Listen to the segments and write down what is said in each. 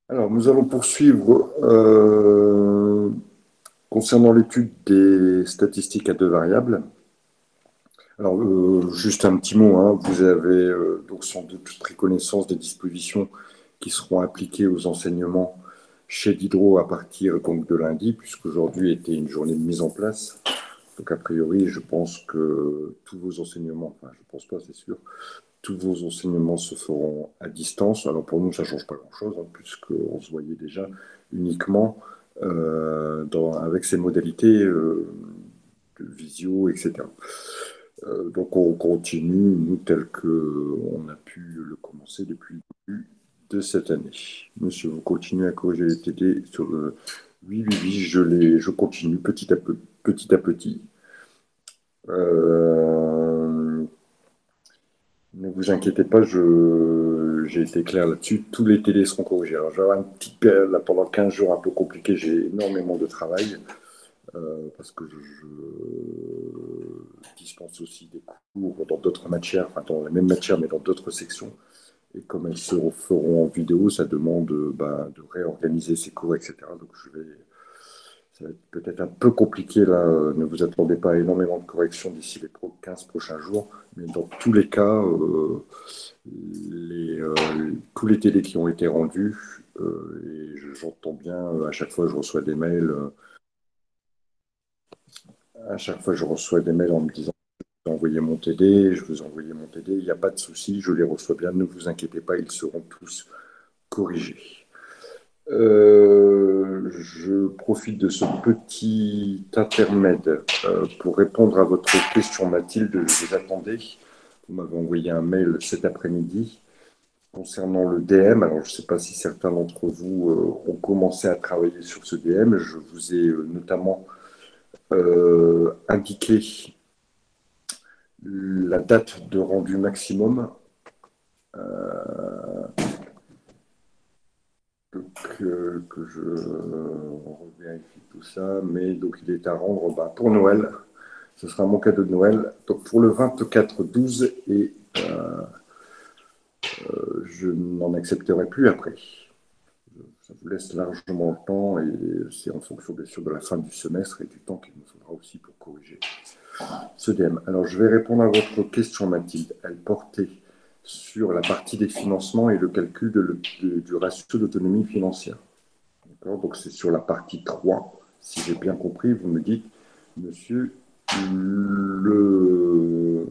Alors, nous allons poursuivre concernant l'étude des statistiques à deux variables. Alors, juste un petit mot, hein, vous avez donc sans doute pris connaissance des dispositions qui seront appliquées aux enseignements chez Diderot à partir donc, de lundi, puisqu'aujourd'hui était une journée de mise en place. Donc, a priori, je pense que tous vos enseignements, enfin, je pense pas, c'est sûr, tous vos enseignements se feront à distance. Alors pour nous, ça ne change pas grand-chose, hein, puisqu'on se voyait déjà uniquement avec ces modalités de visio, etc. Donc on continue, nous, tel qu'on a pu le commencer depuis le début de cette année. Monsieur, vous continuez à corriger les TD sur le... Oui, oui, oui, je continue petit à peu, petit à petit. Euh, Ne vous inquiétez pas, j'ai été clair là-dessus. Tous les télés seront corrigés. Alors, j'aurai une petite période là, pendant 15 jours un peu compliquée. J'ai énormément de travail parce que je dispense aussi des cours dans d'autres matières, enfin dans les mêmes matières, mais dans d'autres sections. Et comme elles se feront en vidéo, ça demande de réorganiser ces cours, etc. Donc, ça va être peut-être un peu compliqué là. Ne vous attendez pas à énormément de corrections d'ici les 15 prochains jours. Mais dans tous les cas, tous les télés qui ont été rendus, et j'entends bien, à chaque fois je reçois des mails, à chaque fois je reçois des mails en me disant je vous ai envoyé mon TD, je vous ai envoyé mon TD, il n'y a pas de souci, je les reçois bien, ne vous inquiétez pas, ils seront tous corrigés. Je profite de ce petit intermède pour répondre à votre question, Mathilde. Je vous attendais. Vous m'avez envoyé un mail cet après-midi concernant le DM. Alors, je ne sais pas si certains d'entre vous ont commencé à travailler sur ce DM. Je vous ai notamment indiqué la date de rendu maximum. Que je revérifie tout ça. Mais donc, il est à rendre pour Noël. Ce sera mon cadeau de Noël. Donc, pour le 24-12 et je n'en accepterai plus après. Ça vous laisse largement le temps et c'est en fonction bien sûr de la fin du semestre et du temps qu'il nous faudra aussi pour corriger ce DM. Alors je vais répondre à votre question Mathilde. Elle portait sur la partie des financements et le calcul du ratio d'autonomie financière. Donc c'est sur la partie 3. Si j'ai bien compris, vous me dites, monsieur, le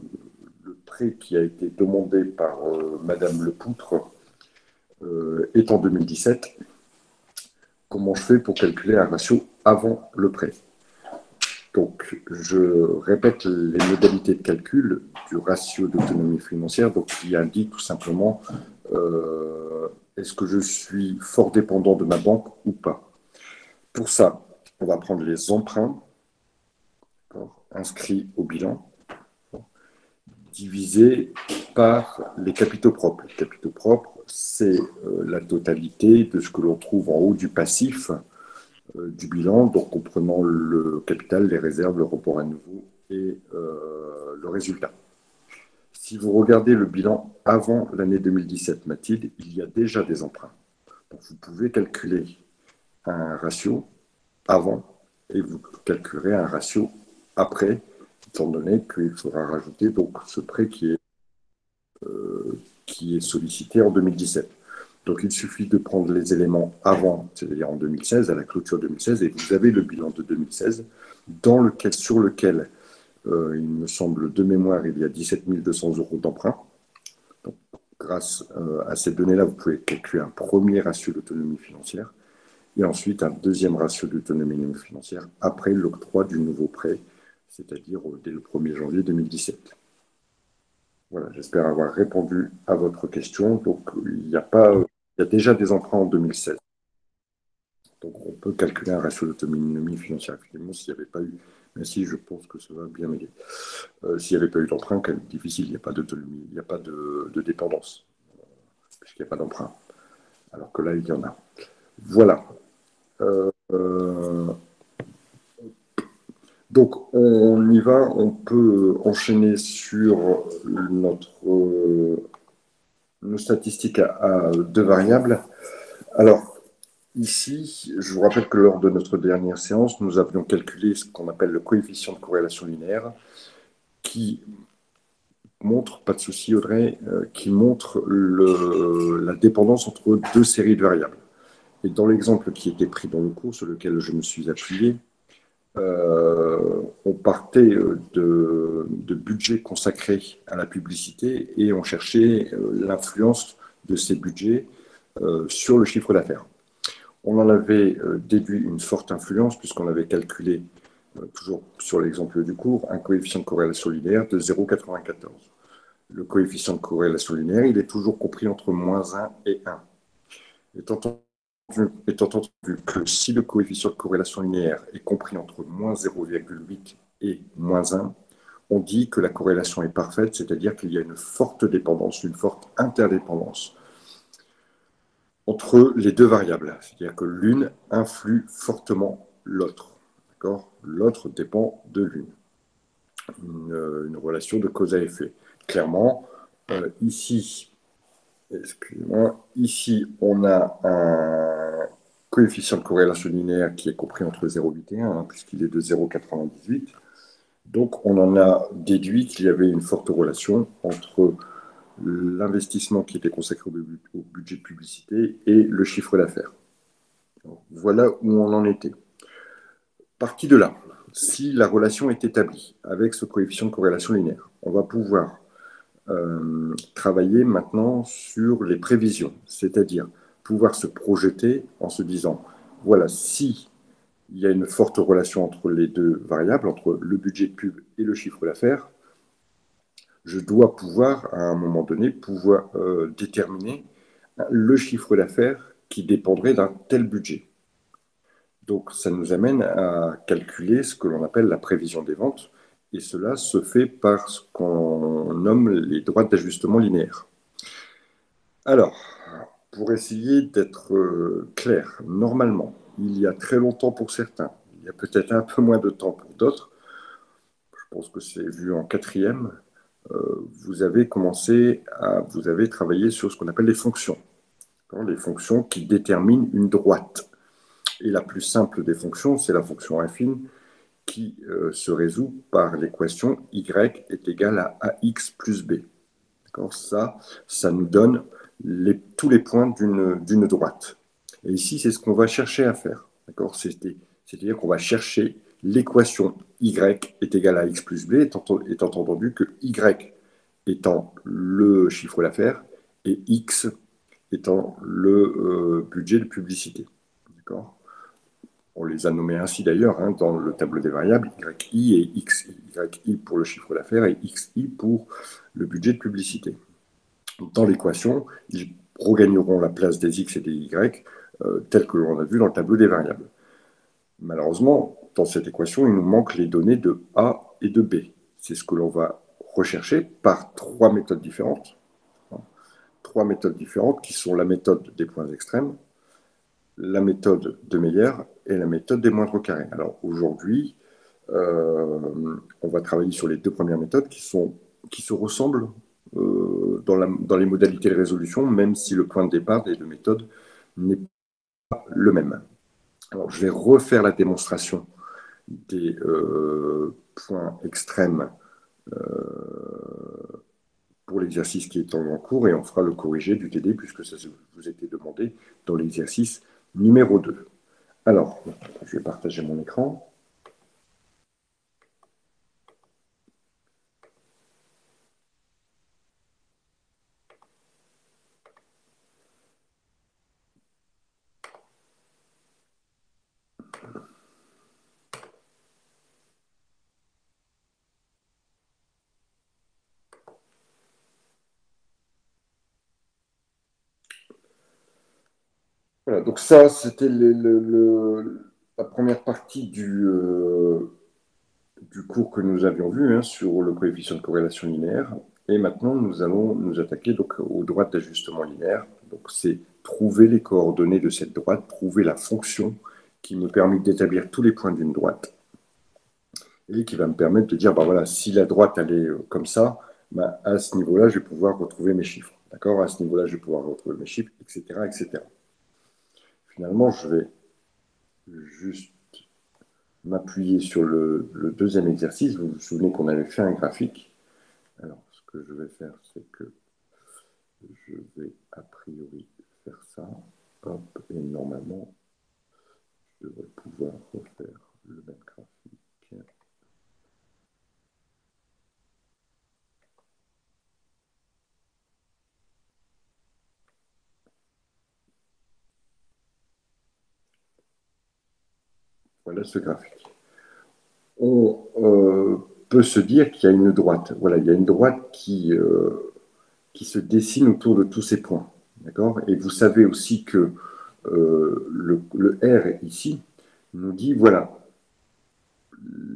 prêt qui a été demandé par Madame Lepoutre est en 2017. Comment je fais pour calculer un ratio avant le prêt? Donc, je répète les modalités de calcul du ratio d'autonomie financière, donc qui indique tout simplement est-ce que je suis fort dépendant de ma banque ou pas. Pour ça, on va prendre les emprunts inscrits au bilan divisés par les capitaux propres. Les capitaux propres, c'est la totalité de ce que l'on trouve en haut du passif du bilan, donc comprenant le capital, les réserves, le report à nouveau et le résultat. Si vous regardez le bilan avant l'année 2017, Mathilde, il y a déjà des emprunts. Donc vous pouvez calculer un ratio avant et vous calculerez un ratio après, étant donné qu'il faudra rajouter donc ce prêt qui est sollicité en 2017. Donc il suffit de prendre les éléments avant, c'est-à-dire en 2016, à la clôture 2016, et vous avez le bilan de 2016 sur lequel, il me semble de mémoire, il y a 17 200 euros d'emprunt. Donc, grâce à ces données-là, vous pouvez calculer un premier ratio d'autonomie financière et ensuite un deuxième ratio d'autonomie financière après l'octroi du nouveau prêt, c'est-à-dire dès le 1er janvier 2017. Voilà, j'espère avoir répondu à votre question. Donc, il y a déjà des emprunts en 2016. Donc, on peut calculer un ratio d'autonomie financière, effectivement, s'il n'y avait pas eu, mais si je pense que ça va bien m'aider. S'il n'y avait pas eu d'emprunt, quand même difficile, il n'y a pas d'autonomie, il n'y a pas de dépendance, puisqu'il n'y a pas d'emprunt. Alors que là, il y en a. Voilà. Euh, donc, on y va, on peut enchaîner sur nos statistiques à deux variables. Alors, ici, je vous rappelle que lors de notre dernière séance, nous avions calculé ce qu'on appelle le coefficient de corrélation linéaire, qui montre, pas de souci Audrey, qui montre la dépendance entre deux séries de variables. Et dans l'exemple qui était pris dans le cours, sur lequel je me suis appuyé, on partait de budgets consacrés à la publicité et on cherchait l'influence de ces budgets sur le chiffre d'affaires. On en avait déduit une forte influence puisqu'on avait calculé, toujours sur l'exemple du cours, un coefficient de corrélation linéaire de 0,94. Le coefficient de corrélation linéaire, il est toujours compris entre -1 et 1. Étant entendu que si le coefficient de corrélation linéaire est compris entre -0,8 et -1, on dit que la corrélation est parfaite, c'est-à-dire qu'il y a une forte dépendance, une forte interdépendance entre les deux variables. C'est-à-dire que l'une influe fortement l'autre. L'autre dépend de l'une. Une relation de cause à effet. Clairement, ici, excusez-moi, ici, on a un coefficient de corrélation linéaire qui est compris entre 0,8 et 1, hein, puisqu'il est de 0,98. Donc, on en a déduit qu'il y avait une forte relation entre l'investissement qui était consacré au budget de publicité et le chiffre d'affaires. Voilà où on en était. Parti de là, si la relation est établie avec ce coefficient de corrélation linéaire, on va pouvoir travailler maintenant sur les prévisions, c'est-à-dire pouvoir se projeter en se disant, voilà, si il y a une forte relation entre les deux variables, entre le budget de pub et le chiffre d'affaires, je dois pouvoir, à un moment donné, pouvoir déterminer le chiffre d'affaires qui dépendrait d'un tel budget. Donc, ça nous amène à calculer ce que l'on appelle la prévision des ventes, et cela se fait par ce qu'on nomme les droites d'ajustement linéaire. Alors, pour essayer d'être clair, normalement, il y a très longtemps pour certains, il y a peut-être un peu moins de temps pour d'autres, je pense que c'est vu en quatrième, vous avez travaillé sur ce qu'on appelle les fonctions. Les fonctions qui déterminent une droite. Et la plus simple des fonctions, c'est la fonction affine qui se résout par l'équation y est égal à ax plus b. Ça nous donne tous les points d'une droite. Et ici, c'est ce qu'on va chercher à faire. C'est-à-dire qu'on va chercher l'équation y est égal à x plus b, étant entendu que y étant le chiffre d'affaires et x étant le budget de publicité. D'accord ? On les a nommés ainsi d'ailleurs hein, dans le tableau des variables, yi et xi. Yi pour le chiffre d'affaires et xi pour le budget de publicité. Dans l'équation, ils regagneront la place des x et des y telles que l'on a vu dans le tableau des variables. Malheureusement, dans cette équation, il nous manque les données de A et de B. C'est ce que l'on va rechercher par trois méthodes différentes. Trois méthodes différentes qui sont la méthode des points extrêmes, la méthode de Meyer et la méthode des moindres carrés. Alors aujourd'hui, on va travailler sur les deux premières méthodes qui se ressemblent dans les modalités de résolution, même si le point de départ des deux méthodes n'est pas le même. Alors, je vais refaire la démonstration des points extrêmes pour l'exercice qui est en cours et on fera le corrigé du TD puisque ça vous a été demandé dans l'exercice numéro 2. Alors, je vais partager mon écran. Voilà, donc ça, c'était la première partie du cours que nous avions vu hein, sur le coefficient de corrélation linéaire. Et maintenant, nous allons nous attaquer donc, aux droites d'ajustement linéaire. Donc, c'est trouver les coordonnées de cette droite, trouver la fonction qui me permet d'établir tous les points d'une droite et qui va me permettre de dire, bah voilà, si la droite elle est comme ça, bah, à ce niveau-là, je vais pouvoir retrouver mes chiffres. D'accord ? À ce niveau-là, je vais pouvoir retrouver mes chiffres, etc., etc. finalement, je vais juste m'appuyer sur le deuxième exercice. Vous vous souvenez qu'on avait fait un graphique. Alors, ce que je vais faire, c'est que je vais a priori faire ça. Hop, et normalement, je devrais pouvoir refaire le même graphique. Voilà ce graphique. On peut se dire qu'il y a une droite. Voilà, il y a une droite qui se dessine autour de tous ces points. D'accord? Et vous savez aussi que le R ici nous dit, voilà,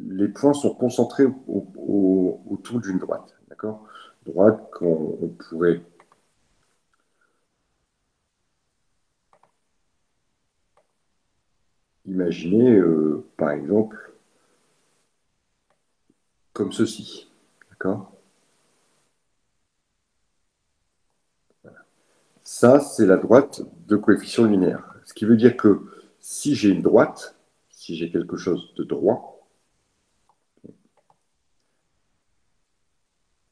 les points sont concentrés autour d'une droite. D'accord? Droite qu'on pourrait imaginer, par exemple, comme ceci. D'accord? Ça, c'est la droite de coefficient linéaire. Ce qui veut dire que si j'ai une droite, si j'ai quelque chose de droit,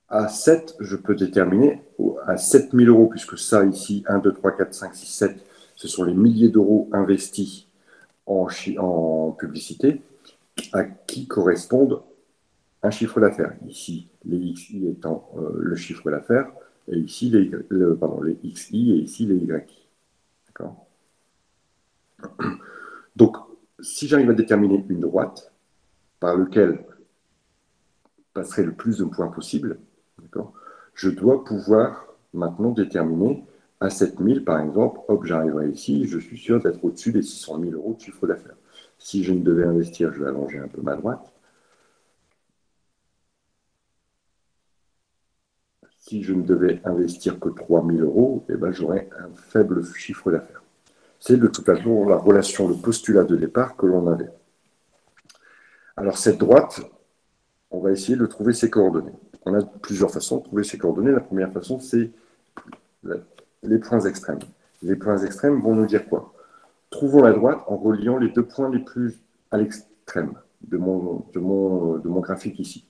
à 7, je peux déterminer à 7 000 euros, puisque ça ici, 1, 2, 3, 4, 5, 6, 7, ce sont les milliers d'euros investis en publicité, à qui correspondent un chiffre d'affaires. Ici, les XI étant le chiffre d'affaires, et ici les XI et ici les Y. D'accord? Donc, si j'arrive à déterminer une droite par laquelle passerait le plus de points possible, je dois pouvoir maintenant déterminer à 7 000, par exemple, hop, j'arriverai ici, je suis sûr d'être au-dessus des 600 000 euros de chiffre d'affaires. Si je ne devais investir, je vais allonger un peu ma droite. Si je ne devais investir que 3 000 euros, eh ben, j'aurais un faible chiffre d'affaires. C'est de toute façon la relation, le postulat de départ que l'on avait. Alors cette droite, on va essayer de trouver ses coordonnées. On a plusieurs façons de trouver ses coordonnées. La première façon, c'est les points extrêmes. Les points extrêmes vont nous dire quoi? Trouvons la droite en reliant les deux points les plus à l'extrême de mon graphique ici.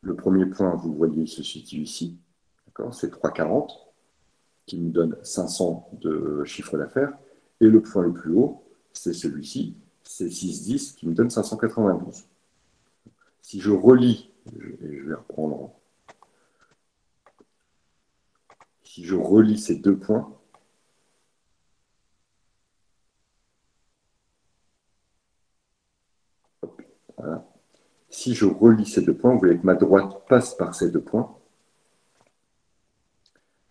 Le premier point, vous voyez, il se situe ici. C'est 3,40 qui nous donne 500 de chiffre d'affaires. Et le point le plus haut, c'est celui-ci, c'est 6,10 qui me donne 592. Si je relis, et je vais reprendre, si je relis ces deux points, voilà. Si je relis ces deux points, vous voyez que ma droite passe par ces deux points.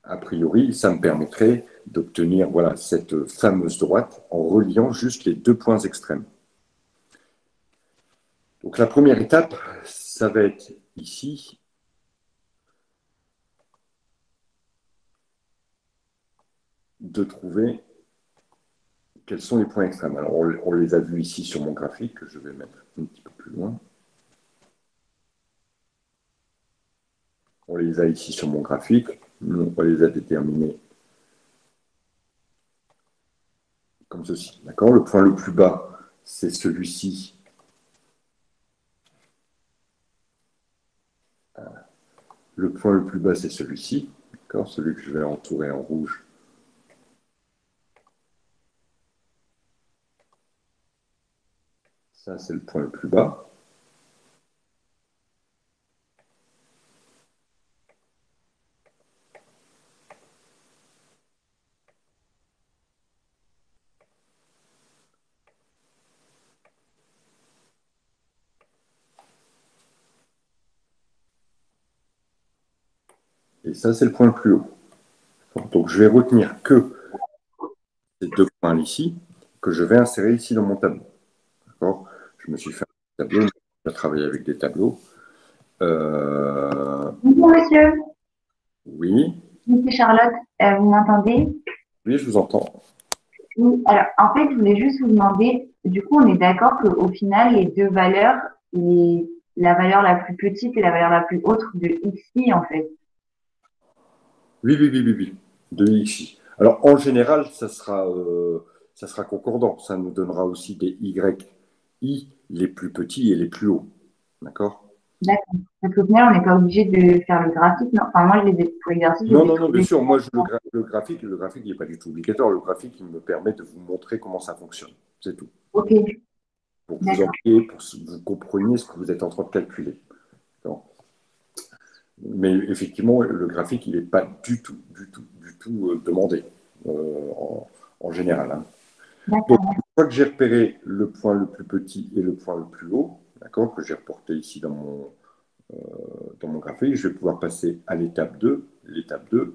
A priori, ça me permettrait d'obtenir voilà, cette fameuse droite en reliant juste les deux points extrêmes. Donc la première étape, ça va être ici. De trouver quels sont les points extrêmes. Alors on les a vus ici sur mon graphique, que je vais mettre un petit peu plus loin. On les a ici sur mon graphique. On les a déterminés comme ceci. D'accord? Le point le plus bas, c'est celui-ci. Le point le plus bas, c'est celui-ci. D'accord? Celui que je vais entourer en rouge. Ça, c'est le point le plus bas. Et ça, c'est le point le plus haut. Donc, je vais retenir que ces deux points ici, que je vais insérer ici dans mon tableau. D'accord? Je me suis fait un tableau, je vais travailler avec des tableaux. Bonjour monsieur, Oui, c'est Charlotte, vous m'entendez? oui, je vous entends. Oui, alors en fait, je voulais juste vous demander, du coup, on est d'accord qu'au final, les deux valeurs, la valeur la plus petite et la valeur la plus haute de xi, en fait. Oui, oui, oui, oui, oui, de ici. Alors, en général, ça sera ça sera concordant. Ça nous donnera aussi des YI les plus petits et les plus hauts. D'accord? D'accord. Parce qu'au final, on n'est pas obligé de faire le graphique, non? Enfin, moi, pour l'exercice, je Non, les ai non, non, bien trouvés. sûr. Moi, le graphique, il n'est pas du tout obligatoire. Le graphique, il me permet de vous montrer comment ça fonctionne. C'est tout. Ok, Pour que vous d'accord. entriez, pour que vous compreniez ce que vous êtes en train de calculer. D'accord. Mais effectivement, le graphique, il n'est pas du tout demandé en général. Hein. Donc, D'accord. une fois que j'ai repéré le point le plus petit et le point le plus haut, d'accord, que j'ai reporté ici dans mon graphique, je vais pouvoir passer à l'étape 2. L'étape 2,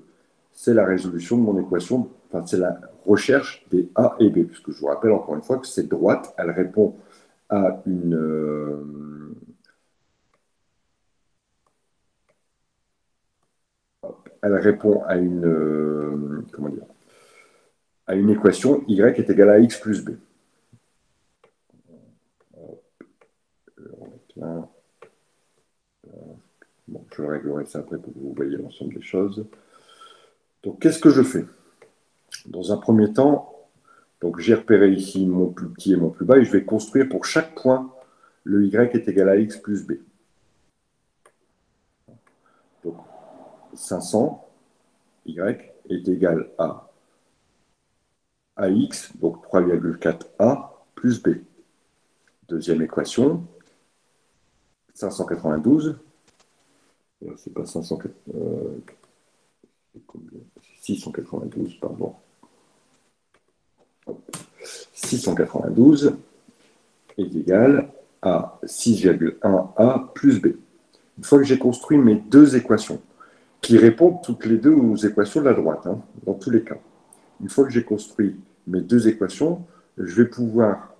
c'est la résolution de mon équation, enfin, c'est la recherche des A et B, puisque je vous rappelle encore une fois que cette droite, elle répond à comment dire, à une équation y est égal à x plus b. Bon, je réglerai ça après pour que vous voyez l'ensemble des choses. Donc, qu'est-ce que je fais? Dans un premier temps, donc j'ai repéré ici mon plus petit et mon plus bas, et je vais construire pour chaque point le y est égal à x plus b. Donc 500, y est égal à ax, donc 3,4a plus b. Deuxième équation, 592, c'est pas 692, pardon. 692 est égal à 6,1a plus b. Une fois que j'ai construit mes deux équations, qui répondent toutes les deux aux équations de la droite, hein, dans tous les cas. Une fois que j'ai construit mes deux équations, je vais pouvoir,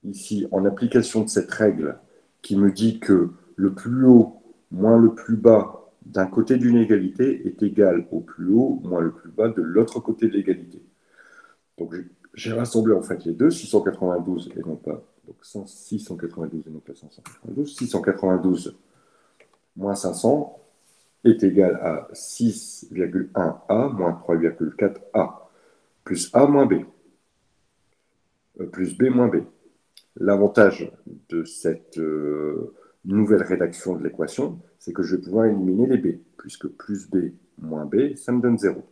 ici, en application de cette règle qui me dit que le plus haut moins le plus bas d'un côté d'une égalité est égal au plus haut moins le plus bas de l'autre côté de l'égalité. Donc j'ai rassemblé en fait les deux, 692 et non pas, donc 692 et non pas 592. 692 moins 500 est égal à 6,1a moins 3,4a plus a moins b, plus b moins b. L'avantage de cette nouvelle rédaction de l'équation, c'est que je vais pouvoir éliminer les b, puisque plus b moins b, ça me donne 0.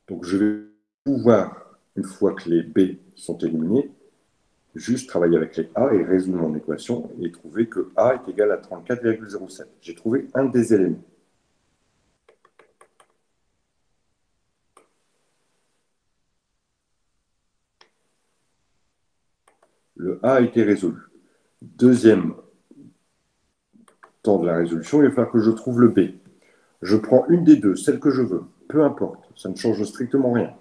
Donc je vais pouvoir, une fois que les b sont éliminés, juste travailler avec les a et résoudre mon équation et trouver que a est égal à 34,07. J'ai trouvé un des éléments. Le a a été résolu. Deuxième temps de la résolution, il va falloir que je trouve le b. Je prends une des deux, celle que je veux, peu importe, ça ne change strictement rien.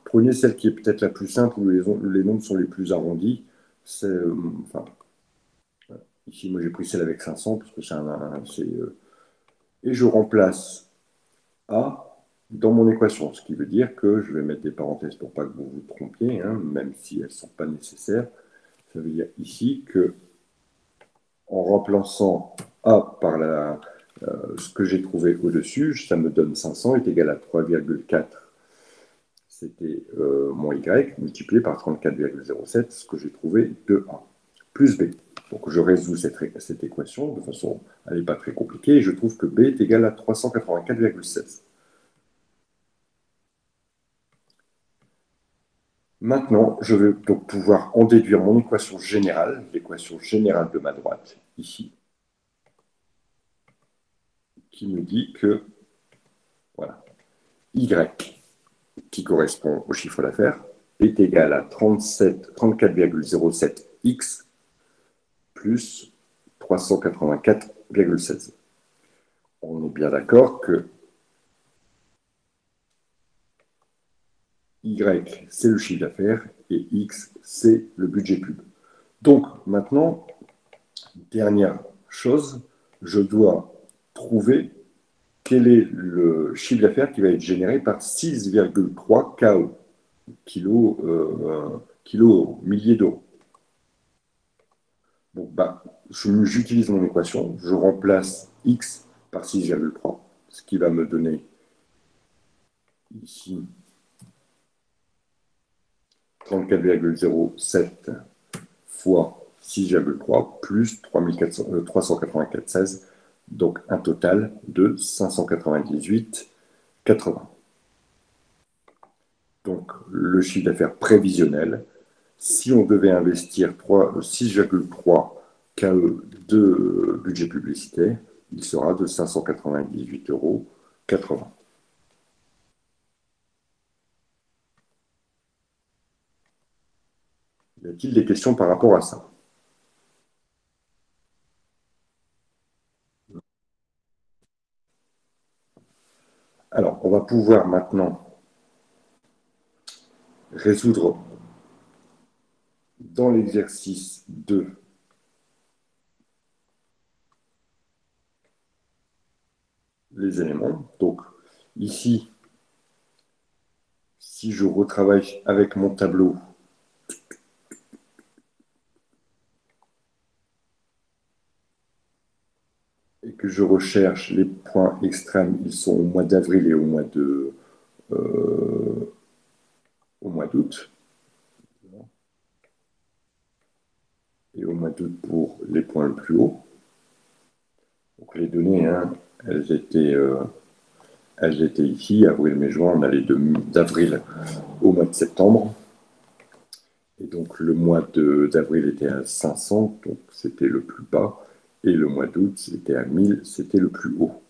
Prenez celle qui est peut-être la plus simple, où les nombres sont les plus arrondis. Enfin, ici, moi j'ai pris celle avec 500, parce que et je remplace A dans mon équation, ce qui veut dire que je vais mettre des parenthèses pour pas que vous vous trompiez, hein, même si elles ne sont pas nécessaires. Ça veut dire ici que en remplaçant A par ce que j'ai trouvé au-dessus, ça me donne 500 est égal à 3,4. C'était mon Y multiplié par 34,07, ce que j'ai trouvé de A, plus B. Donc je résous cette équation de façon, elle n'est pas très compliquée, et je trouve que B est égal à 384,16. Maintenant, je vais donc pouvoir en déduire mon équation générale, l'équation générale de ma droite, ici, qui me dit que, voilà, Y, qui correspond au chiffre d'affaires, est égal à 34,07x plus 384,16. On est bien d'accord que Y, c'est le chiffre d'affaires et X, c'est le budget pub. Donc, maintenant, dernière chose, je dois trouver quel est le chiffre d'affaires qui va être généré par 6,3 KO, kilo milliers d'euros. Donc, j'utilise mon équation, je remplace X par 6,3, ce qui va me donner ici 34,07 fois 6,3 plus 394,16, donc un total de 598,80. Donc le chiffre d'affaires prévisionnel, si on devait investir 6,3 KE de budget publicitaire, il sera de 598,80 €. Y a-t-il des questions par rapport à ça? Alors, on va pouvoir maintenant résoudre dans l'exercice 2 les éléments. Donc, ici, si je retravaille avec mon tableau, et que je recherche les points extrêmes, ils sont au mois d'avril et au mois d'août. Et au mois d'août pour les points le plus haut. Donc les données, hein, elles étaient ici, avril, mai, juin, on allait d'avril au mois de septembre. Et donc le mois d'avril était à 500, donc c'était le plus bas, et le mois d'août, c'était à 1000, c'était le plus haut.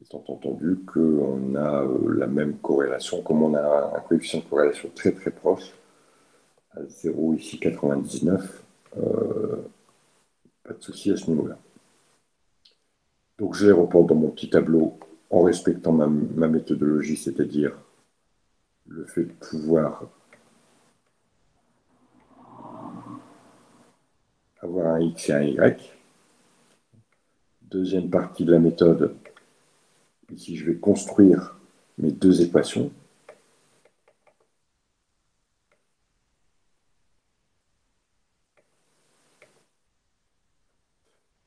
Étant entendu qu'on a la même corrélation, comme on a un coefficient de corrélation très très proche, à 0 ici 99, pas de souci à ce niveau-là. Donc je les reporte dans mon petit tableau en respectant ma méthodologie, c'est-à-dire le fait de pouvoir avoir un X et un Y. Deuxième partie de la méthode, ici je vais construire mes deux équations.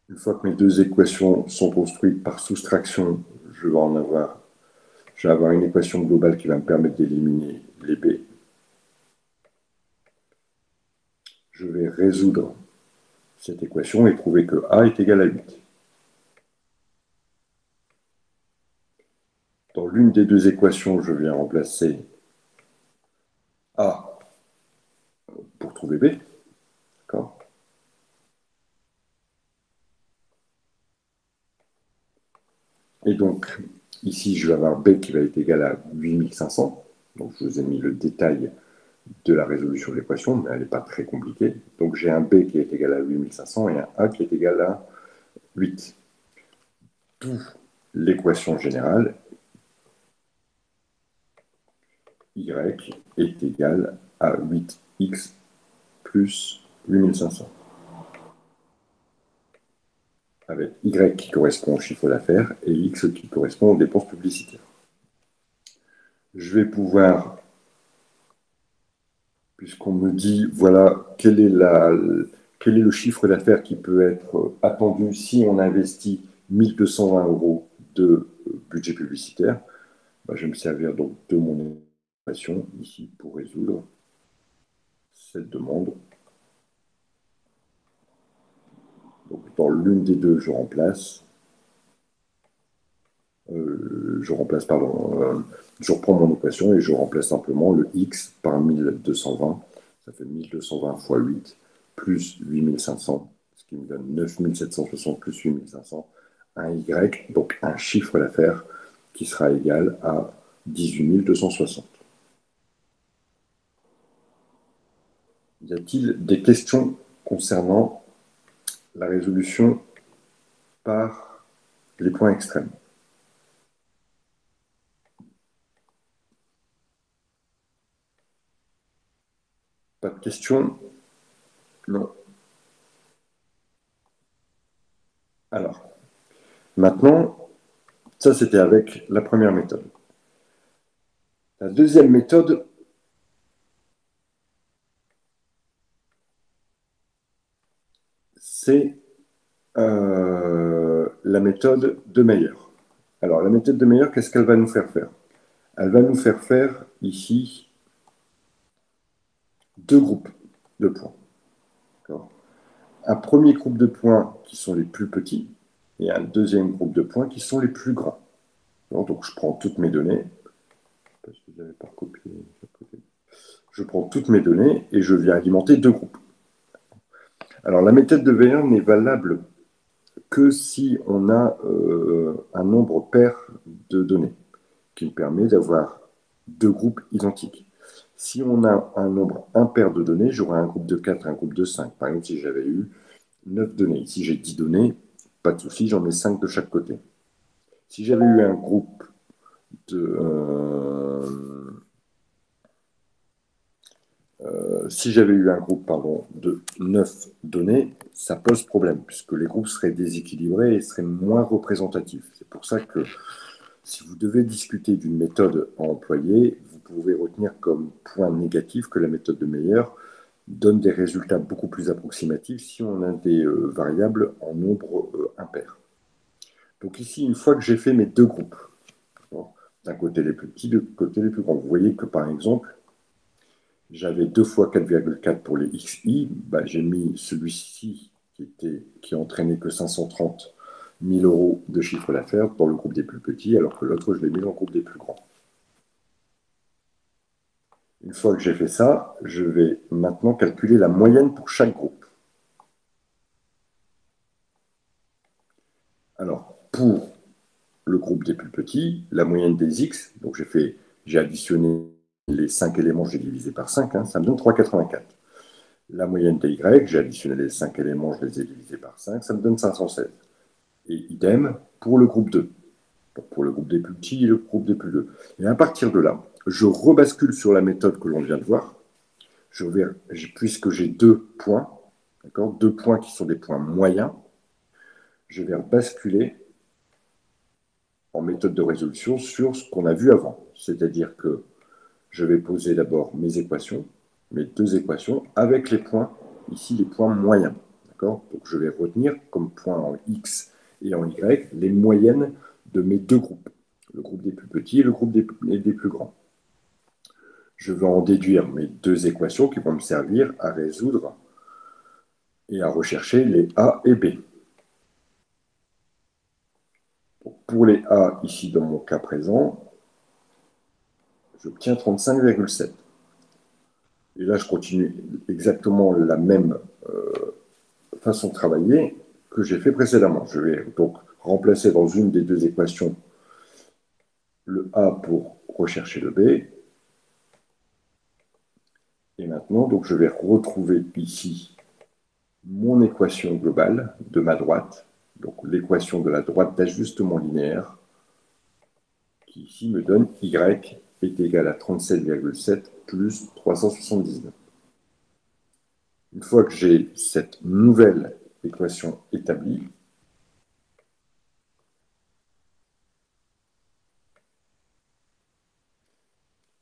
Une fois que mes deux équations sont construites par soustraction, je vais avoir une équation globale qui va me permettre d'éliminer les B. Je vais résoudre cette équation et trouver que A est égal à 8. Dans l'une des deux équations, je viens remplacer A pour trouver B. D'accord ? Et donc, ici, je vais avoir B qui va être égal à 8500. Donc, je vous ai mis le détail de la résolution de l'équation, mais elle n'est pas très compliquée. Donc, j'ai un B qui est égal à 8500 et un A qui est égal à 8. D'où l'équation générale, Y est égal à 8x plus 8500. Avec Y qui correspond au chiffre d'affaires et X qui correspond aux dépenses publicitaires. Je vais pouvoir, puisqu'on me dit, voilà, quel est le chiffre d'affaires qui peut être attendu si on investit 1220 € de budget publicitaire, je vais me servir donc de mon équation ici pour résoudre cette demande. Donc, dans l'une des deux, je reprends mon équation et je remplace simplement le x par 1220. Ça fait 1220 fois 8 plus 8500, ce qui me donne 9760 plus 8500, un y, donc un chiffre d'affaires qui sera égal à 18 260. Y a-t-il des questions concernant la résolution par les points extrêmes? Pas de questions? Non. Alors, maintenant, ça c'était avec la première méthode. La deuxième méthode, c'est la méthode de Meyer. Alors, la méthode de Meyer, qu'est-ce qu'elle va nous faire faire? Elle va nous faire faire ici deux groupes de points. Un premier groupe de points qui sont les plus petits et un deuxième groupe de points qui sont les plus grands. Donc, je prends toutes mes données. Parce que j'avais pas recopié. Je prends toutes mes données et je viens alimenter deux groupes. Alors, la méthode de Weyl n'est valable que si on a un nombre pair de données qui me permet d'avoir deux groupes identiques. Si on a un nombre impair de données, j'aurai un groupe de 4, un groupe de 5. Par exemple, si j'avais eu 9 données, ici j'ai 10 données, pas de souci, j'en mets 5 de chaque côté. Si j'avais eu un groupe de... si j'avais eu un groupe de 9 données, ça pose problème, puisque les groupes seraient déséquilibrés et seraient moins représentatifs. C'est pour ça que si vous devez discuter d'une méthode à employer, vous pouvez retenir comme point négatif que la méthode de Meyer donne des résultats beaucoup plus approximatifs si on a des variables en nombre impair. Donc ici, une fois que j'ai fait mes deux groupes, d'un côté les plus petits, de l'autre côté les plus grands, vous voyez que par exemple, j'avais 2 fois 4,4 pour les XI, j'ai mis celui-ci qui entraînait que 530 000 € de chiffre d'affaires pour le groupe des plus petits, alors que l'autre, je l'ai mis dans le groupe des plus grands. Une fois que j'ai fait ça, je vais maintenant calculer la moyenne pour chaque groupe. Alors, pour le groupe des plus petits, la moyenne des X, donc j'ai additionné les 5 éléments, j'ai divisé par 5, ça me donne 3,84. La moyenne des Y, j'ai additionné les 5 éléments, je les ai divisés par 5, ça me donne 516. Et idem pour le groupe 2. Donc pour le groupe des plus petits et le groupe des plus 2. Et à partir de là, je rebascule sur la méthode que l'on vient de voir. Puisque j'ai deux points, d'accord, deux points qui sont des points moyens, je vais basculer en méthode de résolution sur ce qu'on a vu avant. C'est-à-dire que je vais poser d'abord mes équations, mes deux équations, avec les points, ici les points moyens. D'accord. Donc je vais retenir comme points en X et en Y les moyennes de mes deux groupes, le groupe des plus petits et le groupe des plus grands. Je vais en déduire mes deux équations qui vont me servir à résoudre et à rechercher les A et B. Donc pour les A, ici dans mon cas présent, j'obtiens 35,7. Et là, je continue exactement la même façon de travailler que j'ai fait précédemment. Je vais donc remplacer dans une des deux équations le A pour rechercher le B. Et maintenant, donc, je vais retrouver ici mon équation globale de ma droite, donc l'équation de la droite d'ajustement linéaire, qui ici me donne Y est égal à 37,7 plus 379. Une fois que j'ai cette nouvelle équation établie,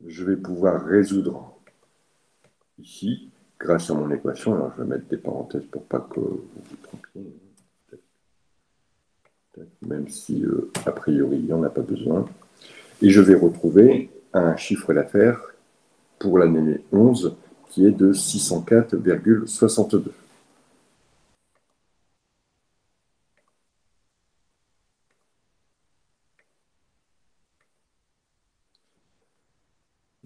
je vais pouvoir résoudre ici, grâce à mon équation. Alors, je vais mettre des parenthèses pour pas que vous vous trompiez, même si, a priori, il n'y en a pas besoin. Et je vais retrouver un chiffre d'affaires pour l'année 11 qui est de 604,62.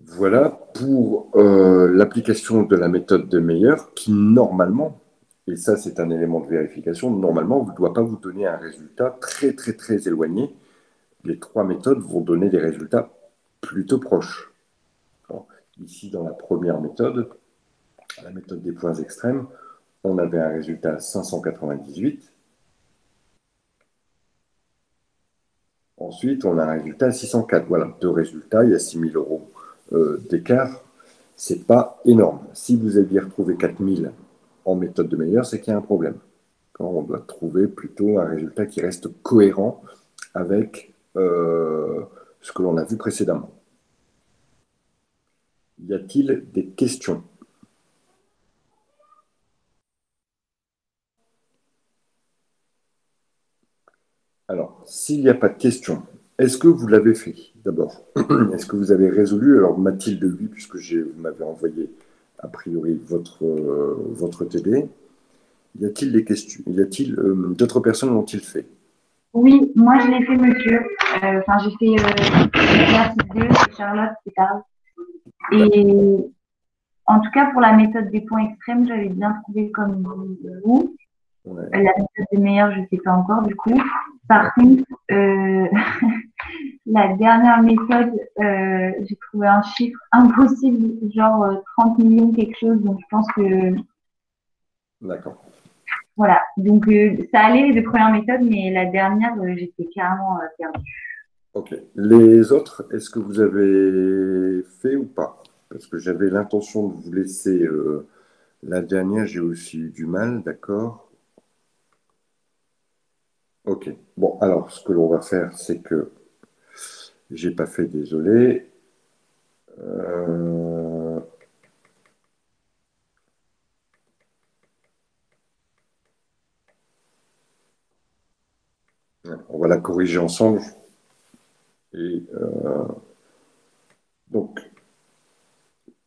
Voilà pour l'application de la méthode de Meyer qui, normalement, et ça c'est un élément de vérification, normalement ne doit pas vous donner un résultat très très très éloigné. Les trois méthodes vont donner des résultats plutôt proches. Alors, ici, dans la première méthode, la méthode des points extrêmes, on avait un résultat 598. Ensuite, on a un résultat 604. Voilà, deux résultats, il y a 6 000 € d'écart. Ce n'est pas énorme. Si vous aviez retrouvé 4 000 en méthode de Meyer, c'est qu'il y a un problème. On doit trouver plutôt un résultat qui reste cohérent avec ce que l'on a vu précédemment. Y a-t-il des questions? Alors, s'il n'y a pas de questions, est-ce que vous l'avez fait d'abord? Est-ce que vous avez résolu? Alors, Mathilde, oui, puisque vous m'avez envoyé a priori votre TD. Y a-t-il des questions? Y a-t-il d'autres personnes l'ont-ils fait? Oui, moi je l'ai fait, monsieur. Enfin, j'ai fait l'exercice 2, c'est Charlotte qui parle. Et en tout cas, pour la méthode des points extrêmes, j'avais bien trouvé comme vous. Ouais. La méthode des meilleurs, je ne sais pas encore du coup. Par contre, la dernière méthode, j'ai trouvé un chiffre impossible, genre 30 millions quelque chose. Donc je pense que D'accord. voilà. Donc ça allait les deux premières méthodes, mais la dernière, j'étais carrément perdue. Ok. Les autres, est-ce que vous avez fait ou pas? Parce que j'avais l'intention de vous laisser la dernière, j'ai aussi eu du mal, d'accord? Ok. Bon, alors, ce que l'on va faire, c'est que j'ai pas fait, désolé. Euh, on va la corriger ensemble. Et donc,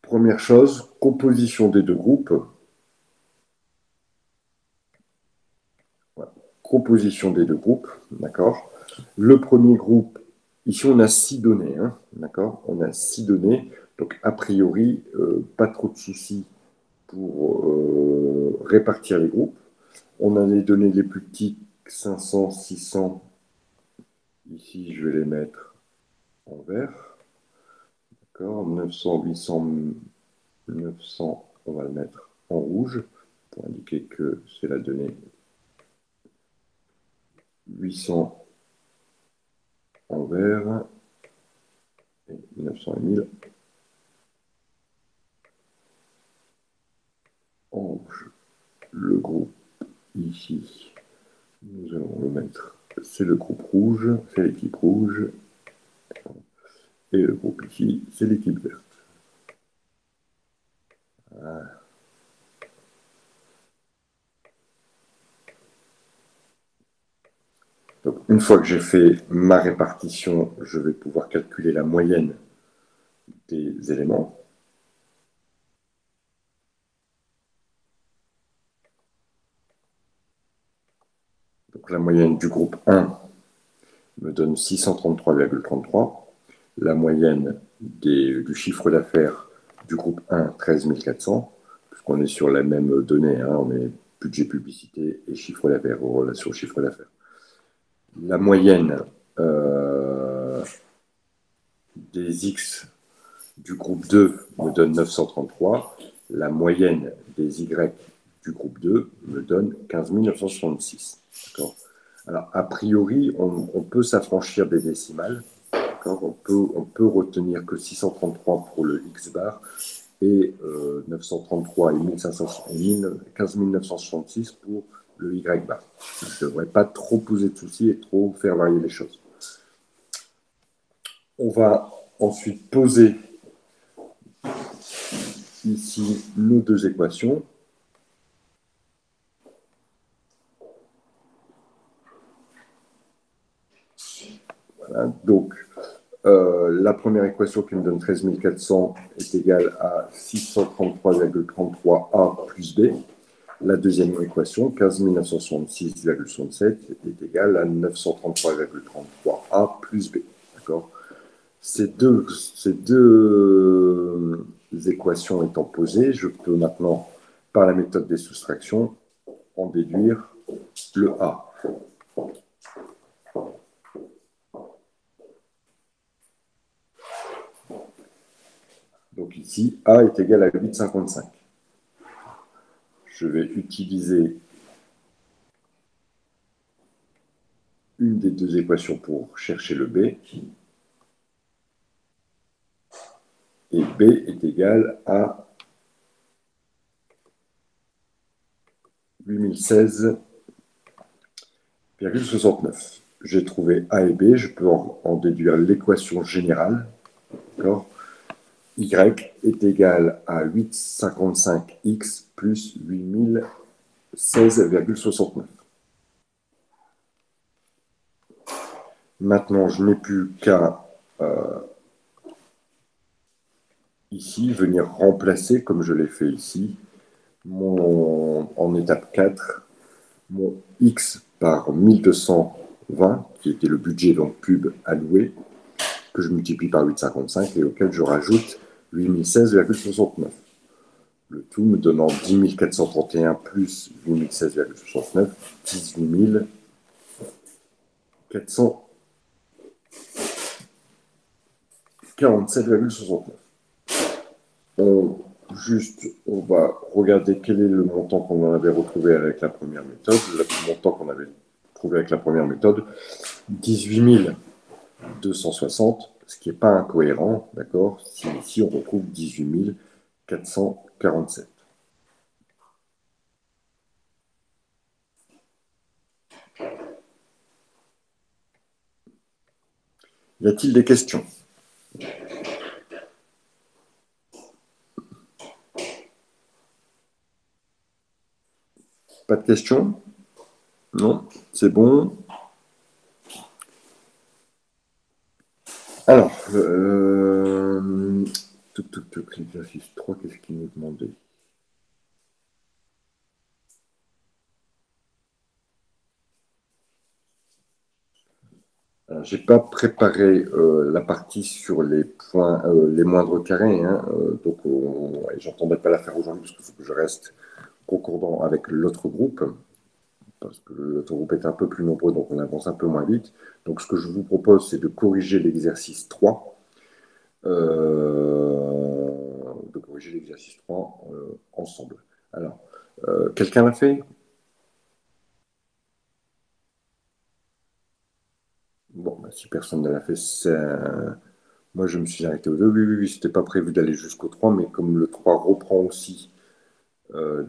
première chose, composition des deux groupes. Voilà. Composition des deux groupes, d'accord? Le premier groupe, ici on a 6 données, hein, d'accord? On a 6 données, donc a priori, pas trop de soucis pour répartir les groupes. On a les données les plus petites, 500, 600. Ici, je vais les mettre en vert, d'accord? 900, 800, 900, on va le mettre en rouge pour indiquer que c'est la donnée 800 en vert et 900 et 1000 en rouge. Le groupe ici, nous allons le mettre, c'est le groupe rouge, c'est l'équipe rouge, et le groupe ici, c'est l'équipe verte. Voilà. Donc, une fois que j'ai fait ma répartition, je vais pouvoir calculer la moyenne des éléments. Donc, la moyenne du groupe 1 me donne 633,33. La moyenne du chiffre d'affaires du groupe 1, 13 400, puisqu'on est sur la même donnée, hein, on est budget publicité et chiffre d'affaires, aux relations chiffre d'affaires. La moyenne des X du groupe 2 me donne 933. La moyenne des Y du groupe 2 me donne 15 966. Alors, a priori, on peut s'affranchir des décimales. On peut retenir que 633 pour le X bar et 933 et 15 966 pour le Y bar. Ça ne devrait pas trop poser de soucis et trop faire varier les choses. On va ensuite poser ici nos deux équations. Voilà, donc, la première équation qui me donne 13 400 est égale à 633,33A plus B. La deuxième équation, 15 966,67, est égale à 933,33A plus B. D'accord? Ces deux équations étant posées, je peux maintenant, par la méthode des soustractions, en déduire le A. Donc ici, A est égal à 8,55. Je vais utiliser une des deux équations pour chercher le B. Et B est égal à 8016,69. J'ai trouvé A et B, je peux en déduire l'équation générale. Y est égal à 855x plus 8016,69. Maintenant, je n'ai plus qu'à ici, venir remplacer, comme je l'ai fait ici, en étape 4, mon X par 1220, qui était le budget donc pub alloué, que je multiplie par 8,55 et auquel je rajoute 8016,69. Le tout me donnant 10 431 plus 8016,69, 18 447,69. On va regarder quel est le montant qu'on avait retrouvé avec la première méthode. Le montant qu'on avait trouvé avec la première méthode, 18 260, ce qui n'est pas incohérent, d'accord, si ici on retrouve 18 447. Y a-t-il des questions? Pas de questions? Non? C'est bon? Alors, l'exercice 3, qu'est-ce qu'il nous demandait? Je n'ai pas préparé la partie sur les points, les moindres carrés, hein, donc j'entendais pas la faire aujourd'hui parce qu'il faut que je reste concordant avec l'autre groupe, parce que l'autre groupe est un peu plus nombreux, donc on avance un peu moins vite. Donc ce que je vous propose, c'est de corriger l'exercice 3, ensemble. Alors, quelqu'un l'a fait? Bon, bah, si personne ne l'a fait, moi je me suis arrêté au 2. Oui, oui, oui, c'était pas prévu d'aller jusqu'au 3, mais comme le 3 reprend aussi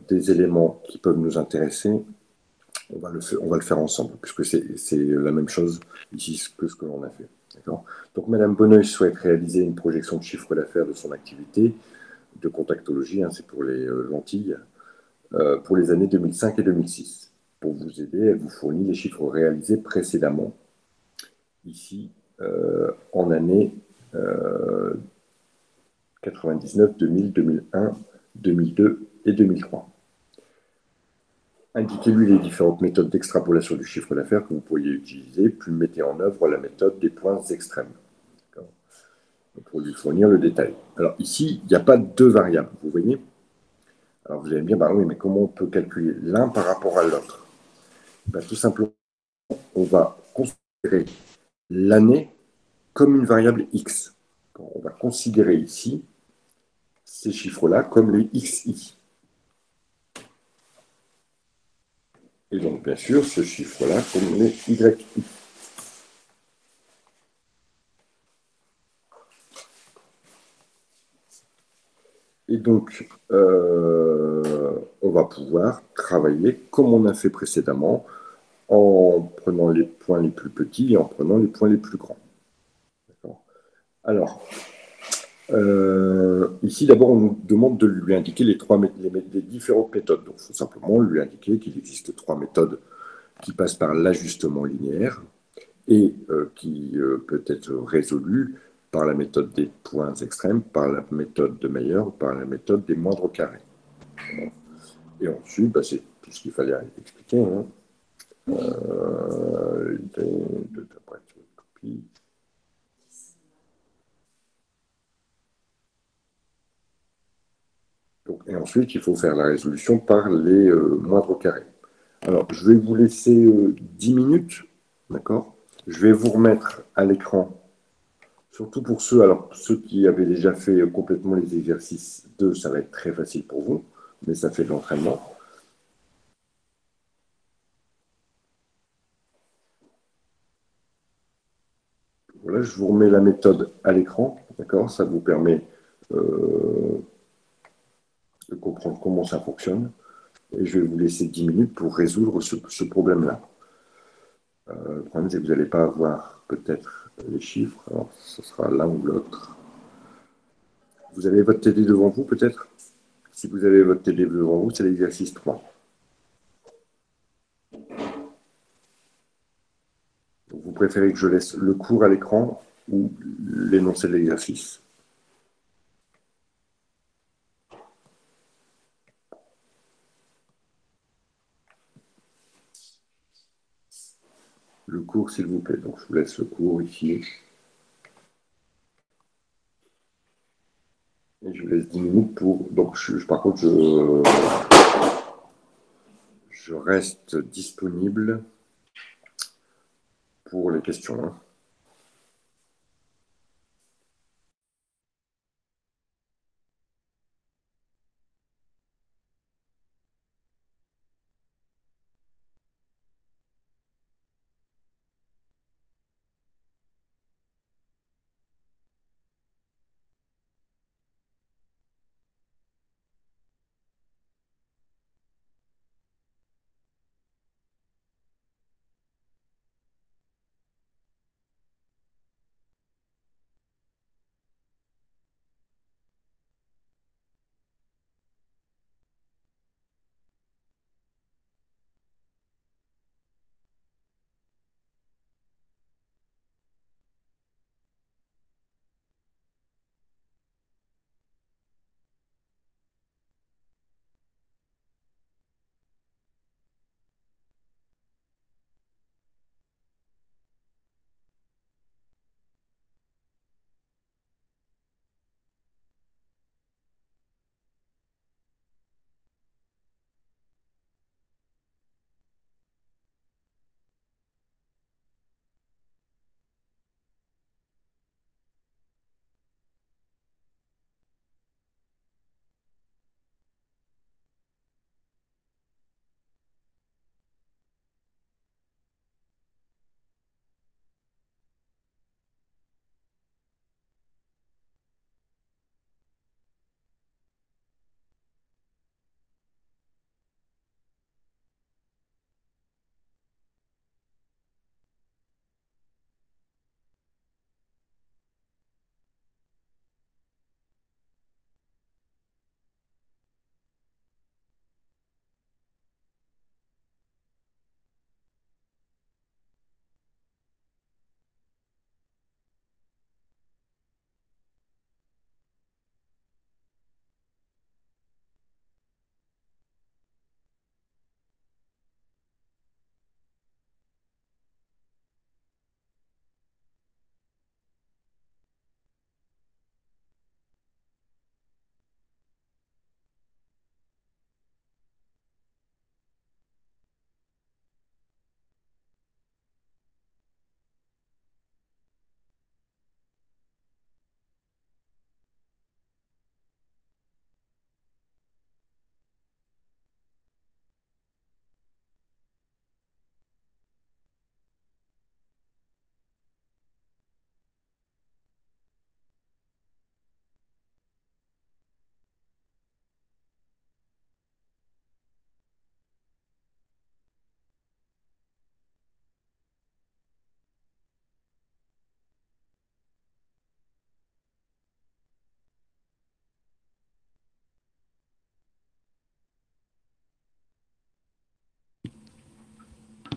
des éléments qui peuvent nous intéresser, on va le faire ensemble, puisque c'est la même chose ici que ce que l'on a fait. Donc, Madame Bonneuil souhaite réaliser une projection de chiffre d'affaires de son activité de contactologie, hein, c'est pour les lentilles, pour les années 2005 et 2006. Pour vous aider, elle vous fournit les chiffres réalisés précédemment, ici, en année 99, 2000, 2001, 2002 et 2003. Indiquez-lui les différentes méthodes d'extrapolation du chiffre d'affaires que vous pourriez utiliser, puis mettez en œuvre la méthode des points extrêmes. Pour lui fournir le détail. Alors ici, il n'y a pas deux variables, vous voyez. Alors vous allez me dire, bah oui, mais comment on peut calculer l'un par rapport à l'autre? Tout simplement, on va considérer l'année comme une variable x. On va considérer ici ces chiffres-là comme les xi. Et donc, bien sûr, ce chiffre-là comme les yi. Et donc, on va pouvoir travailler comme on a fait précédemment, en prenant les points les plus petits et en prenant les points les plus grands. Alors, ici, d'abord, on nous demande de lui indiquer les différentes méthodes. Donc, il faut simplement lui indiquer qu'il existe 3 méthodes qui passent par l'ajustement linéaire et qui peut être résolue par la méthode des points extrêmes, par la méthode de Mayer, par la méthode des moindres carrés. Et ensuite, c'est tout ce qu'il fallait expliquer. Hein. Donc, et ensuite, il faut faire la résolution par les moindres carrés. Alors, je vais vous laisser 10 minutes, d'accord? Je vais vous remettre à l'écran, surtout pour ceux qui avaient déjà fait complètement les exercices 2, ça va être très facile pour vous, mais ça fait de l'entraînement. Voilà, je vous remets la méthode à l'écran, d'accord? Ça vous permet de comprendre comment ça fonctionne. Et je vais vous laisser 10 minutes pour résoudre ce problème-là. Le problème, c'est que vous n'allez pas avoir peut-être les chiffres. Alors, ce sera l'un ou l'autre. Vous avez votre TD devant vous, peut-être? Si vous avez votre TD devant vous, c'est l'exercice 3. Donc, vous préférez que je laisse le cours à l'écran ou l'énoncé de l'exercice? Le cours, s'il vous plaît. Donc, je vous laisse le cours ici. Et je vous laisse 10 minutes pour. Donc, par contre, je reste disponible pour les questions, hein.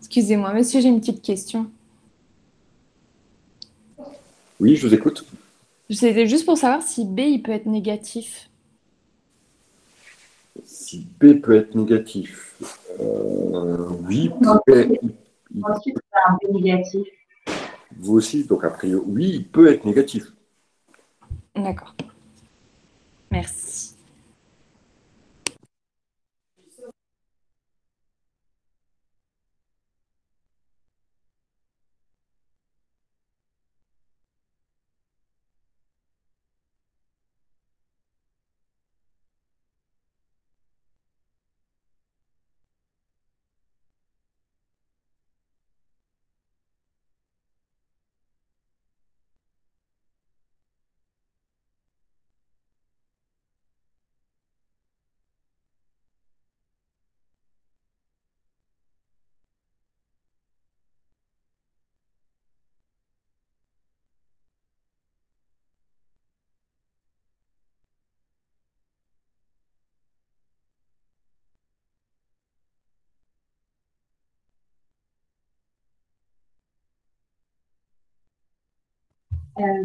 Excusez-moi, monsieur, j'ai une petite question. Oui, je vous écoute. C'était juste pour savoir si B, il peut être négatif. Si B peut être négatif, oui, Ensuite, c'est un peu négatif. vous aussi, donc a priori, oui, il peut être négatif. D'accord. Merci.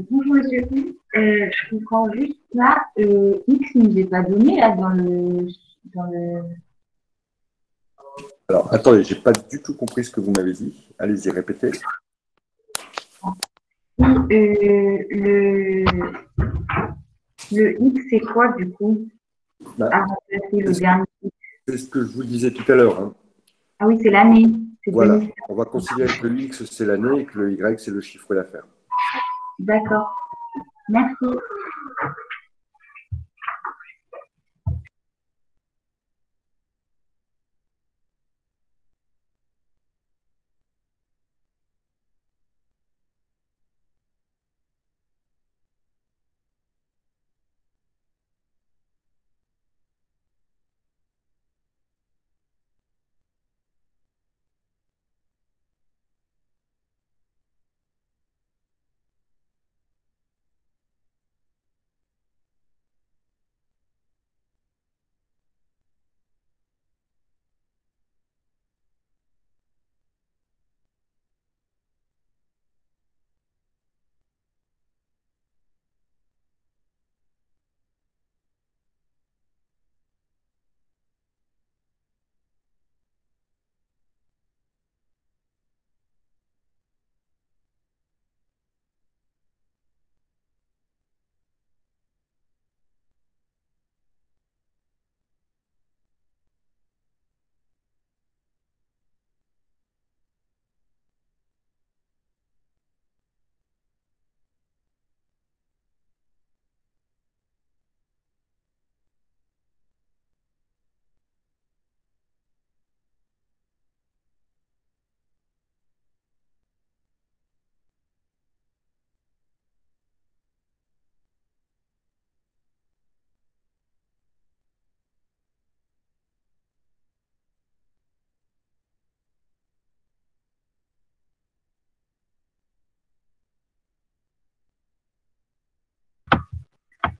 Bonjour monsieur, je comprends juste là, X ne nous est pas donné là dans le Alors, attendez, j'ai pas du tout compris ce que vous m'avez dit. Allez-y, répétez. Oui, le X, c'est quoi du coup? Bah, À remplacer le c'est ce dernier. c'est ce que je vous disais tout à l'heure, hein. Ah oui, c'est l'année. C'est Voilà, 2000. on va considérer que le X, c'est l'année et que le Y, c'est le chiffre d'affaires. D'accord. Merci.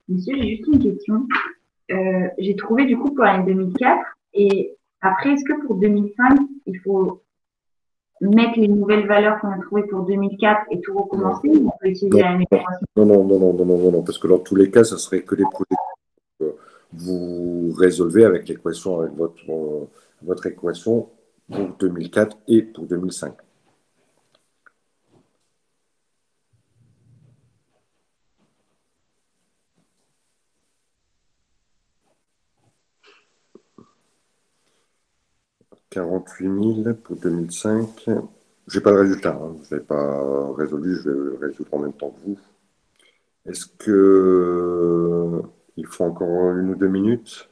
'Monsieur, j'ai juste une question. J'ai trouvé du coup pour l'année 2004 et après, est-ce que pour 2005, il faut mettre les nouvelles valeurs qu'on a trouvées pour 2004 et tout Non, recommencer ou on peut utiliser non, la même équation? non, parce que dans tous les cas, ça serait que des projets que vous résolvez avec l'équation, avec votre équation pour 2004 et pour 2005. 48 000 pour 2005. Je n'ai pas le résultat, hein. Je ne l'ai pas résolu, je vais le résoudre en même temps que vous. Est-ce que il faut encore 1 ou 2 minutes?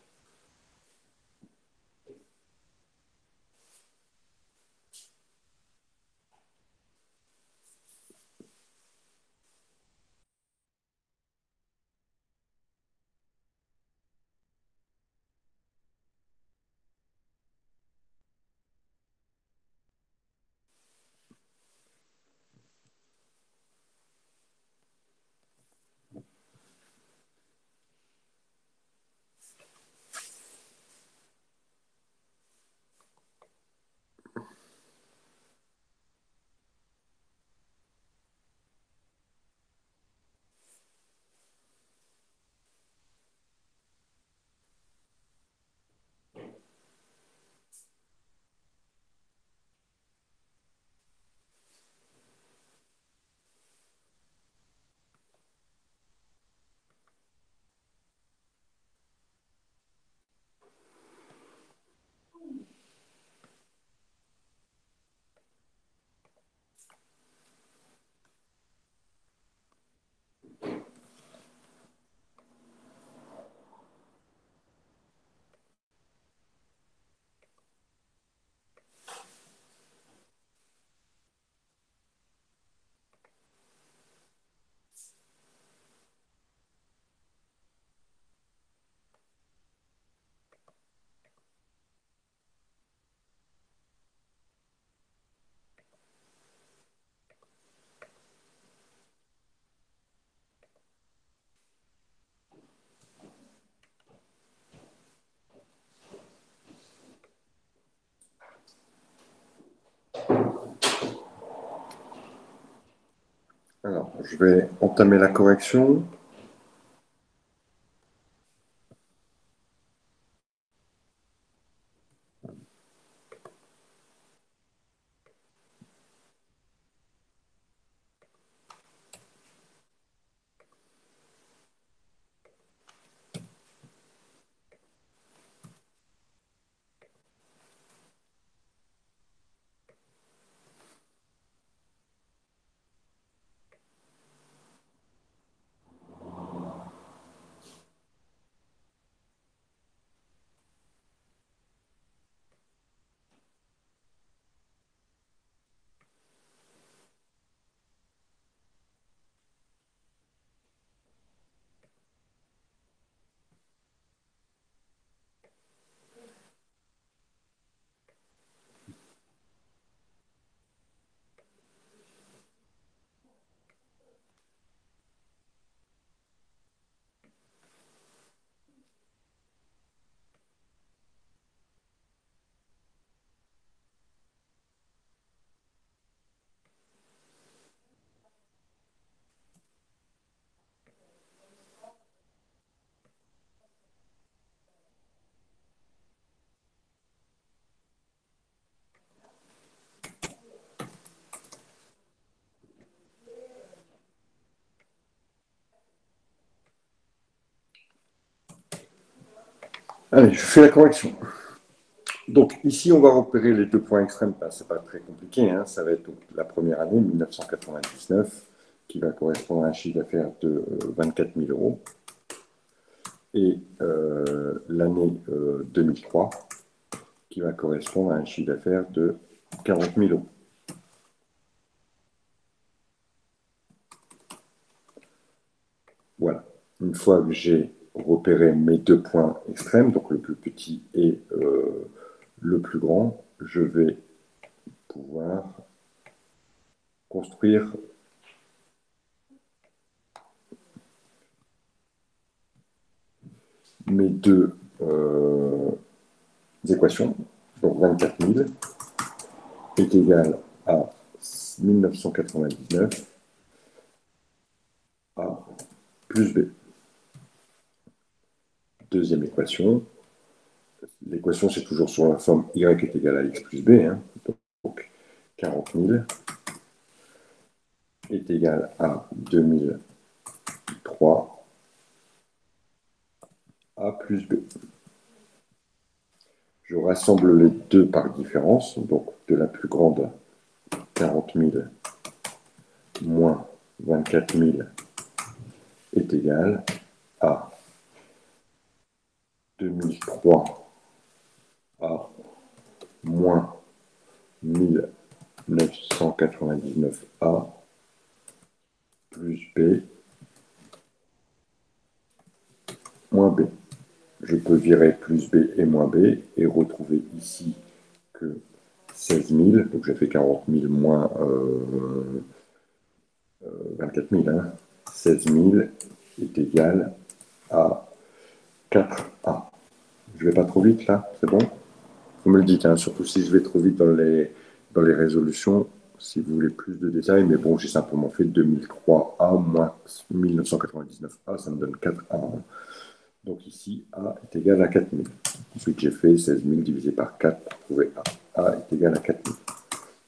Alors, je vais entamer la correction. Allez, je fais la correction. Donc ici, on va repérer les deux points extrêmes. Ben, ce n'est pas très compliqué, hein. Ça va être donc, la première année, 1999, qui va correspondre à un chiffre d'affaires de 24 000 euros. Et l'année 2003, qui va correspondre à un chiffre d'affaires de 40 000 euros. Voilà. Une fois que j'ai repéré mes deux points extrêmes, donc le plus petit et le plus grand, je vais pouvoir construire mes deux équations. Donc 24 000 est égal à 1999 A plus B. Deuxième équation. L'équation, c'est toujours sur la forme y est égal à x plus b. Hein. Donc 40 000 est égal à 2003 A plus B. Je rassemble les deux par différence, donc de la plus grande 40 000 moins 24 000 est égal à 2003 A moins 1999 A plus B moins B. Je peux virer plus B et moins B et retrouver ici que 16 000, donc j'ai fait 40 000 moins 24 000, hein. 16 000 est égal à 4A. Je ne vais pas trop vite là, c'est bon? Vous me le dites, hein, surtout si je vais trop vite dans les résolutions, si vous voulez plus de détails, mais bon, j'ai simplement fait 2003A moins 1999A, ça me donne 4A. Donc ici, A est égal à 4000. Ensuite, j'ai fait 16 000 divisé par 4 pour trouver A. A est égal à 4000.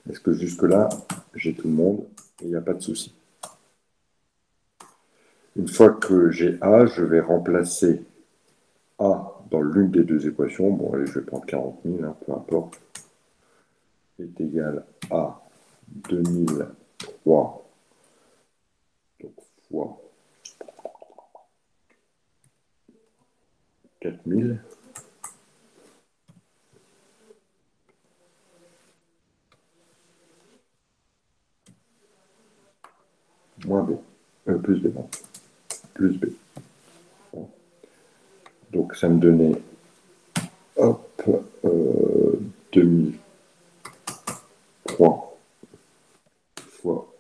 Est-ce que jusque-là, j'ai tout le monde et il n'y a pas de souci? Une fois que j'ai A, je vais remplacer A dans l'une des deux équations. Bon, allez, je vais prendre 40 000, hein, peu importe. Est égal à 2003 donc, fois 4000 moins B, plus B, non, plus B. Bon. Donc ça me donnait, hop, 2003 fois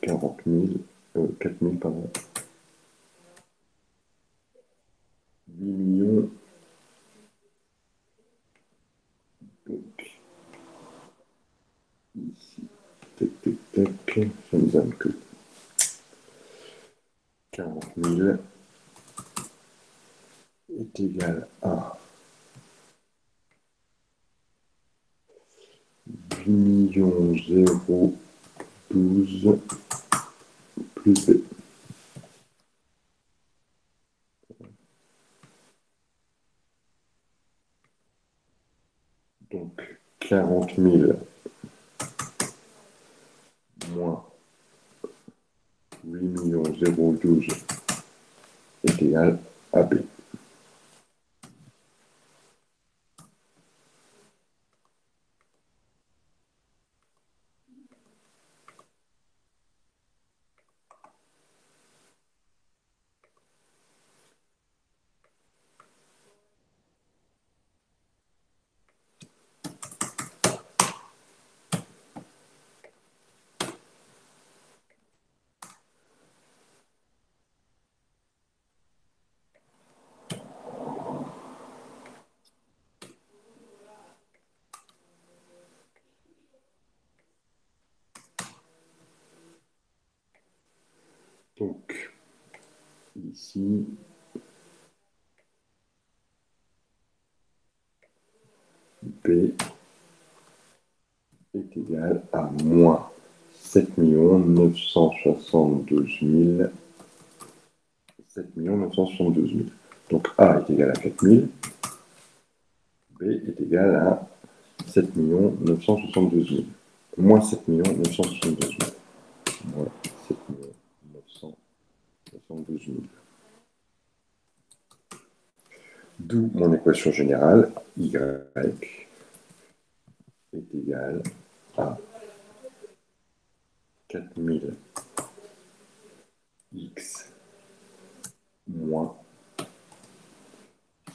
40 000, 4 000, pardon, 8 millions. Donc, ici, tac, tac, tac, ça me donne que 40 000 est égal à 8 millions 012 plus B. Donc 40 000 moins 8 millions 012 est égal à B. Donc, ici, B est égal à moins 7 972 000. 7 972 000. Donc A est égal à 4 000. B est égal à 7 972 000. Moins 7 972 000. Moins 7 972 000. D'où mon équation générale, Y est égal à 4000 X moins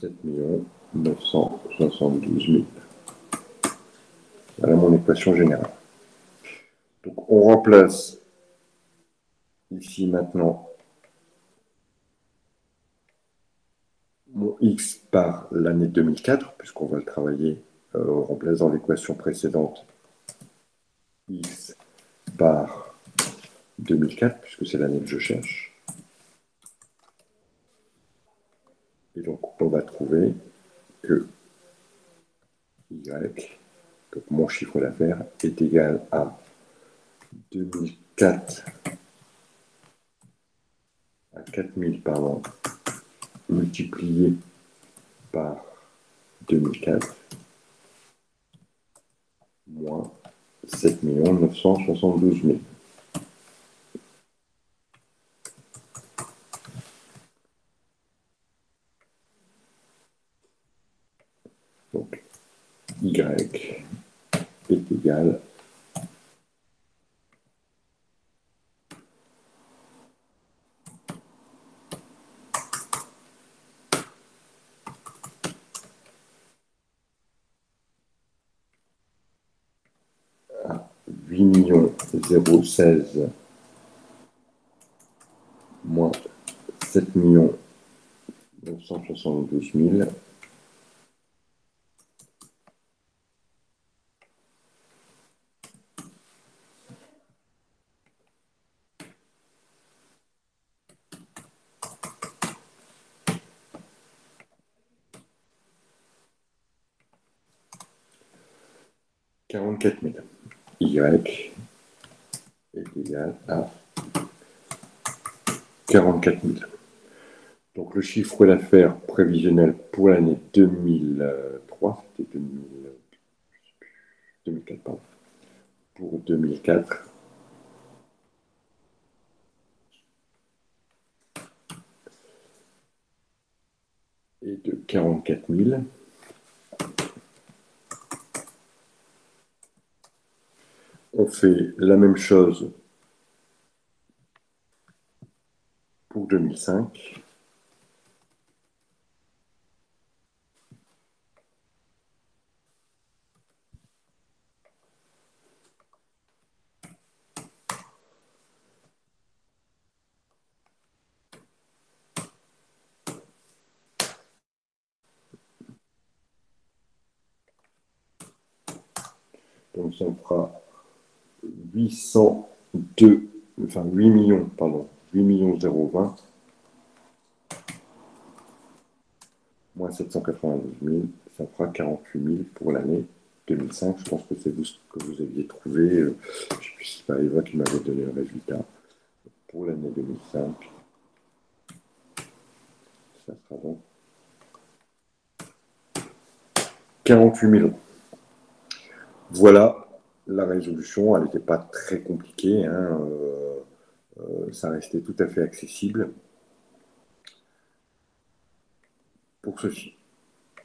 7 972 000. Voilà mon équation générale. Donc on remplace ici maintenant mon X par l'année 2004, puisqu'on va le travailler, on remplace dans l'équation précédente X par 2004, puisque c'est l'année que je cherche. Et donc on va trouver que Y, donc mon chiffre d'affaires, est égal à 2004 à 4000 par an multiplié par 2004 moins 7 972 000. Donc, Y est égal à 8 016 moins 7 972 000 44 000. Y est égal à 44 000. Donc le chiffre d'affaires prévisionnel pour l'année 2003, c'était 2004, pardon. Pour 2004, est de 44 000. On fait la même chose pour 2005. Donc ça fera 802, enfin 8 millions, pardon, 8 020 moins 792 000, ça fera 48 000 pour l'année 2005. Je pense que c'est vous ce que vous aviez trouvé. Je ne sais plus si c'est Eva qui m'avait donné le résultat. Pour l'année 2005, ça sera donc 48 000 €. Voilà la résolution. Elle n'était pas très compliquée, hein, ça restait tout à fait accessible pour ceci.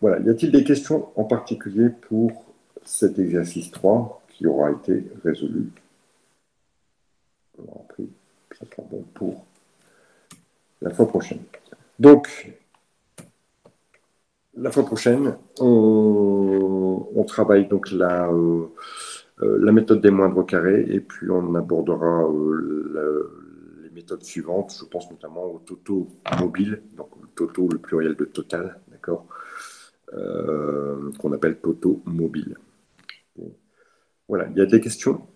Voilà. Y a-t-il des questions en particulier pour cet exercice 3 qui aura été résolu? Après, ça sera bon pour la fois prochaine. Donc, la fois prochaine, on travaille donc la méthode des moindres carrés et puis on abordera les méthodes suivantes. Je pense notamment au toto mobile, donc le toto, le pluriel de total, d'accord, qu'on appelle toto mobile. Voilà, il y a des questions?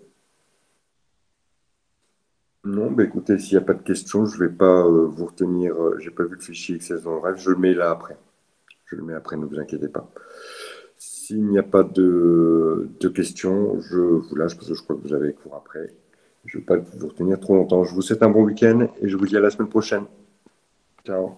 Non, bah écoutez, s'il n'y a pas de questions, je ne vais pas vous retenir. J'ai pas vu le fichier Excel dans le rêve, je le mets là après. Je le mets après, ne vous inquiétez pas. S'il n'y a pas de questions, je vous lâche parce que je crois que vous avez cours après. Je ne vais pas vous retenir trop longtemps. Je vous souhaite un bon week-end et je vous dis à la semaine prochaine. Ciao.